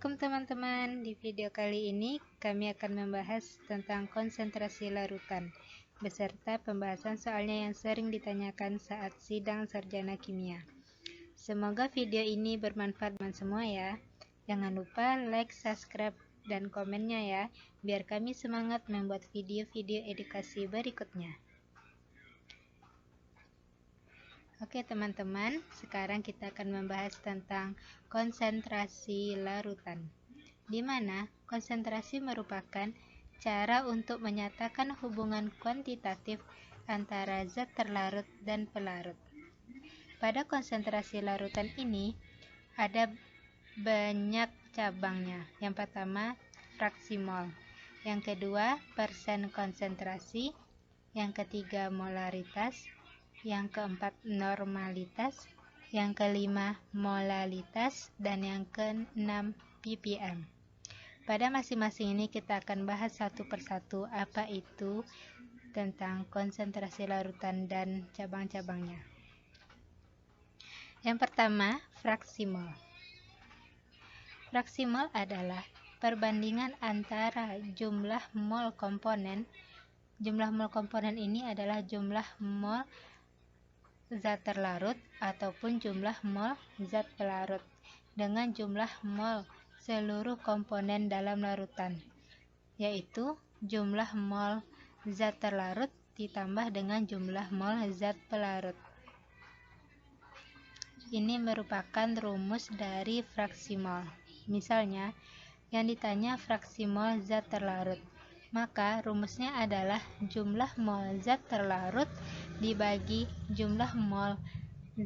Assalamualaikum teman-teman. Di video kali ini kami akan membahas tentang konsentrasi larutan beserta pembahasan soalnya yang sering ditanyakan saat sidang sarjana kimia. Semoga video ini bermanfaat teman semua ya. Jangan lupa like, subscribe, dan komennya ya, biar kami semangat membuat video-video edukasi berikutnya. Oke teman-teman, sekarang kita akan membahas tentang konsentrasi larutan, di mana konsentrasi merupakan cara untuk menyatakan hubungan kuantitatif antara zat terlarut dan pelarut. Pada konsentrasi larutan ini ada banyak cabangnya. Yang pertama, fraksi mol. Yang kedua, persen konsentrasi. Yang ketiga, molaritas. Yang keempat, normalitas. Yang kelima, molalitas. Dan yang keenam, ppm. Pada masing-masing ini kita akan bahas satu persatu apa itu tentang konsentrasi larutan dan cabang-cabangnya. Yang pertama, fraksi mol. Fraksi mol adalah perbandingan antara jumlah mol komponen. Jumlah mol komponen ini adalah jumlah mol zat terlarut ataupun jumlah mol zat pelarut dengan jumlah mol seluruh komponen dalam larutan, yaitu jumlah mol zat terlarut ditambah dengan jumlah mol zat pelarut. Ini merupakan rumus dari fraksi mol. Misalnya, yang ditanya fraksi mol zat terlarut, maka rumusnya adalah jumlah mol zat terlarut dibagi jumlah mol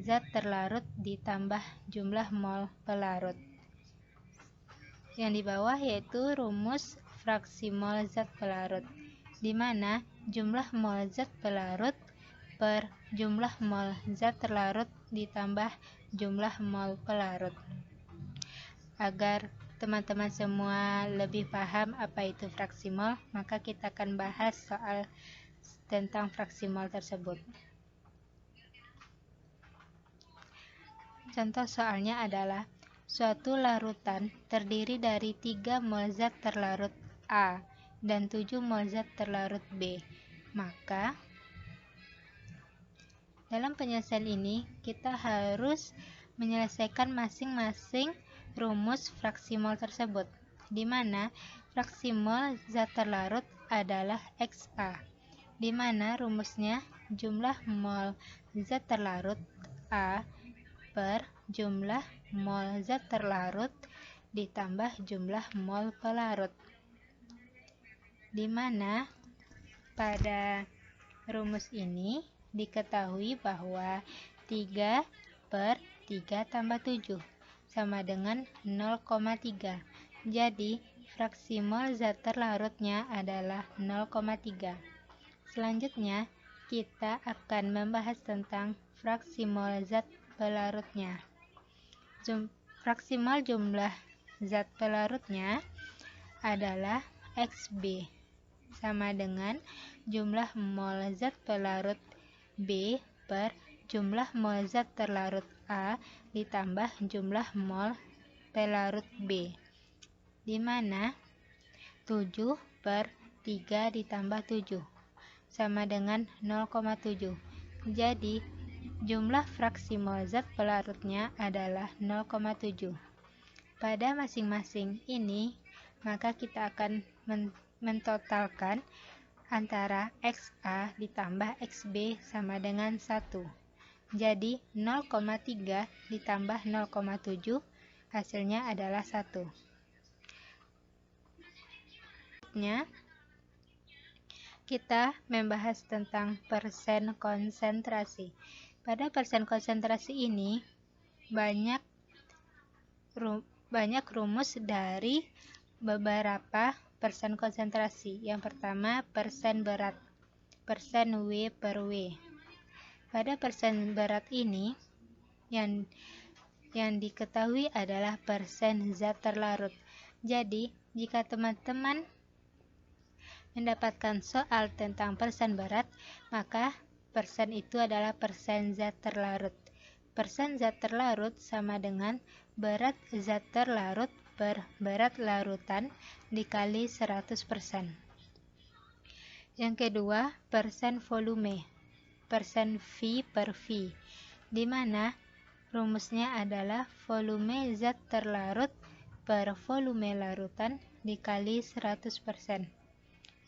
zat terlarut ditambah jumlah mol pelarut. Yang di bawah yaitu rumus fraksi mol zat pelarut, di mana jumlah mol zat pelarut per jumlah mol zat terlarut ditambah jumlah mol pelarut. Agar teman-teman semua lebih paham apa itu fraksi mol, maka kita akan bahas soal tentang fraksi mol tersebut. Contoh soalnya adalah suatu larutan terdiri dari 3 mol zat terlarut A dan 7 mol zat terlarut B. Maka dalam penyelesaian ini kita harus menyelesaikan masing-masing rumus fraksi mol tersebut, di mana fraksi mol zat terlarut adalah XA, di mana rumusnya jumlah mol zat terlarut A per jumlah mol zat terlarut ditambah jumlah mol pelarut, di mana pada rumus ini diketahui bahwa 3 per 3 tambah 7 sama dengan 0,3. Jadi, fraksi mol zat terlarutnya adalah 0,3. Selanjutnya, kita akan membahas tentang fraksi mol zat pelarutnya. Fraksi mol jumlah zat pelarutnya adalah XB, sama dengan jumlah mol zat pelarut B per jumlah mol zat terlarut A ditambah jumlah mol pelarut B, di mana 7 per 3 ditambah 7 sama dengan 0,7. Jadi jumlah fraksi mol zat pelarutnya adalah 0,7. Pada masing-masing ini, maka kita akan mentotalkan antara XA ditambah XB sama dengan 1. Jadi 0,3 ditambah 0,7 hasilnya adalah 1. Kita membahas tentang persen konsentrasi. Pada persen konsentrasi ini banyak rumus dari beberapa persen konsentrasi. Yang pertama, persen berat, persen W per W. Pada persen berat ini yang diketahui adalah persen zat terlarut. Jadi, jika teman-teman mendapatkan soal tentang persen berat, maka persen itu adalah persen zat terlarut. Persen zat terlarut sama dengan berat zat terlarut per berat larutan dikali 100%. Yang kedua, persen volume, persen V per V, di mana rumusnya adalah volume zat terlarut per volume larutan dikali 100%.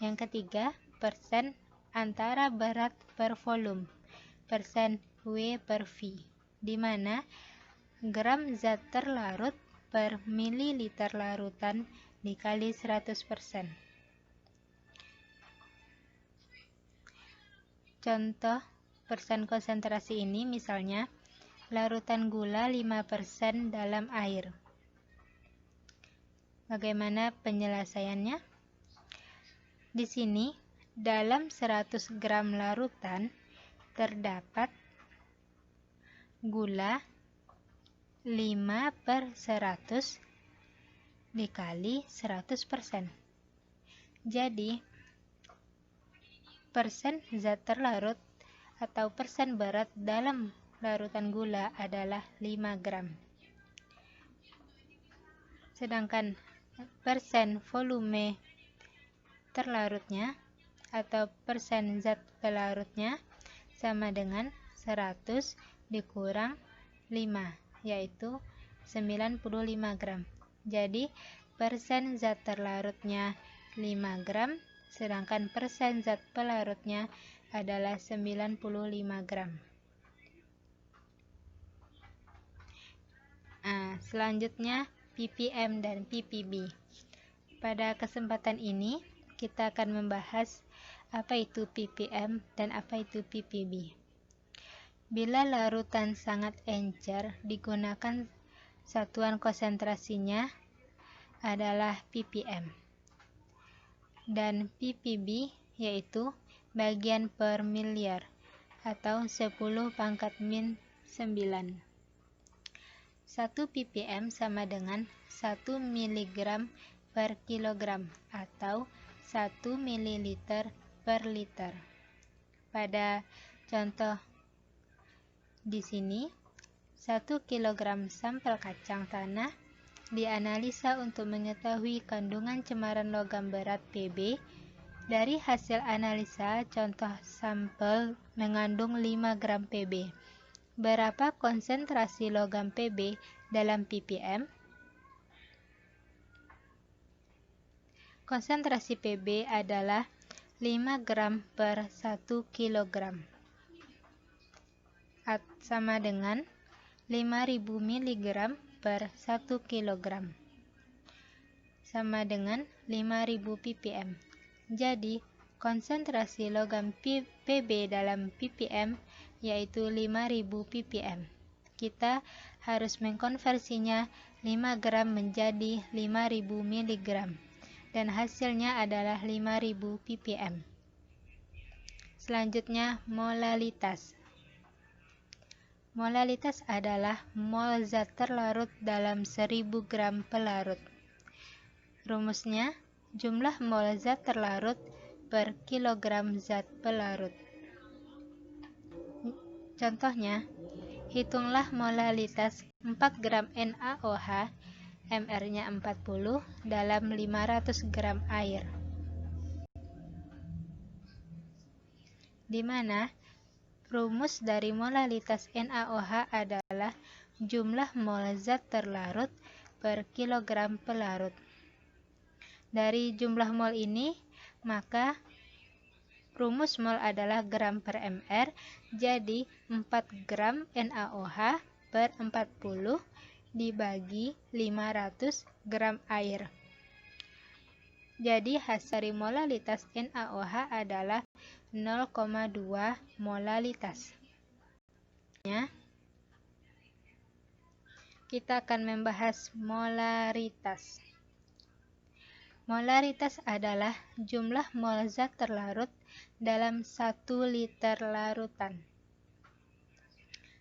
Yang ketiga, persen antara berat per volume, persen W per V, di mana gram zat terlarut per mililiter larutan dikali 100%. Contoh persen konsentrasi ini misalnya larutan gula 5% dalam air. Bagaimana penyelesaiannya? Di sini dalam 100 gram larutan terdapat gula 5/100 dikali 100%. Jadi, persen zat terlarut atau persen berat dalam larutan gula adalah 5 gram. Sedangkan persen volume terlarutnya atau persen zat pelarutnya sama dengan 100 dikurang 5, yaitu 95 gram. Jadi, persen zat terlarutnya 5 gram, sedangkan persen zat pelarutnya adalah 95 gram. Selanjutnya, ppm dan ppb. Pada kesempatan ini, kita akan membahas apa itu ppm dan apa itu ppb. Bila larutan sangat encer, digunakan satuan konsentrasinya adalah ppm. Dan ppb yaitu bagian per miliar atau 10⁻⁹. 1 ppm sama dengan 1 mg per kilogram atau 1 ml per liter. Pada contoh di sini, 1 kg sampel kacang tanah dianalisa untuk mengetahui kandungan cemaran logam berat Pb. Dari hasil analisa, contoh sampel mengandung 5 gram Pb. Berapa konsentrasi logam Pb dalam ppm? Konsentrasi Pb adalah 5 gram per 1 kilogram, sama dengan 5000 mg per 1 kg, sama dengan 5000 ppm. Jadi, konsentrasi logam Pb dalam ppm yaitu 5000 ppm. Kita harus mengkonversinya 5 gram menjadi 5000 mg, dan hasilnya adalah 5000 ppm. Selanjutnya, molalitas. Molalitas adalah mol zat terlarut dalam 1000 gram pelarut. Rumusnya, jumlah mol zat terlarut per kilogram zat pelarut. Contohnya, hitunglah molalitas 4 gram NaOH, MR-nya 40, dalam 500 gram air. Di mana rumus dari molalitas NaOH adalah jumlah mol zat terlarut per kilogram pelarut. Dari jumlah mol ini, maka rumus mol adalah gram per mr, jadi 4 gram NaOH per 40 dibagi 500 gram air. Jadi hasil dari molalitas NaOH adalah 0,2 molalitas. Kita akan membahas molaritas. Molaritas adalah jumlah mol zat terlarut dalam 1 liter larutan.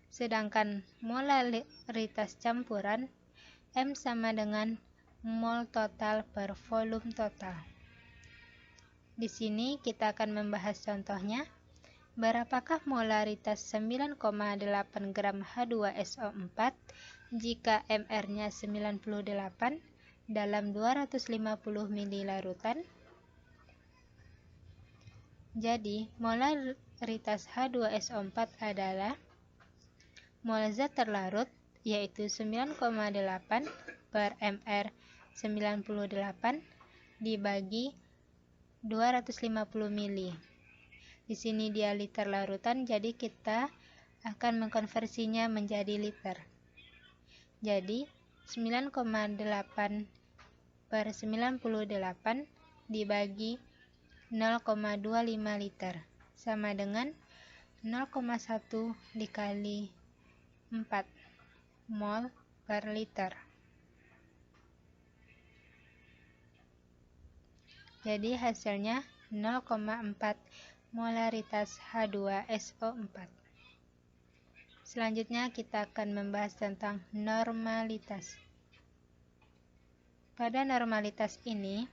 Sedangkan molaritas campuran M sama dengan mol total per volume total. Di sini kita akan membahas contohnya. Berapakah molaritas 9,8 gram H2SO4 jika MR-nya 98 dalam 250 mili larutan. Jadi, molaritas H2SO4 adalah mol zat terlarut, yaitu 9,8 per mR 98 dibagi 250 mili. Di sini dia liter larutan, jadi kita akan mengkonversinya menjadi liter. Jadi, 9,8 per 98 dibagi 0,25 liter sama dengan 0,1 dikali 4 mol per liter. Jadi hasilnya 0,4 molaritas H2SO4. Selanjutnya kita akan membahas tentang normalitas. Pada normalitas ini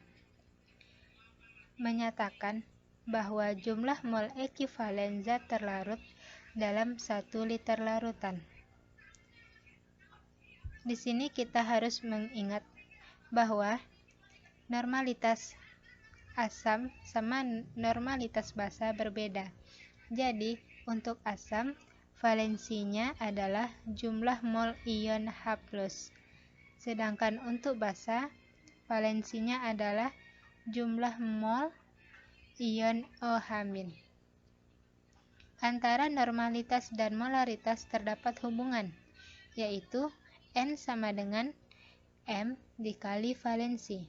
menyatakan bahwa jumlah mol ekivalen zat terlarut dalam 1 liter larutan. Di sini kita harus mengingat bahwa normalitas asam sama normalitas basa berbeda. Jadi, untuk asam, valensinya adalah jumlah mol ion H+. Sedangkan untuk basa, valensinya adalah jumlah mol ion OH-. Antara normalitas dan molaritas terdapat hubungan, yaitu N sama dengan M dikali valensi.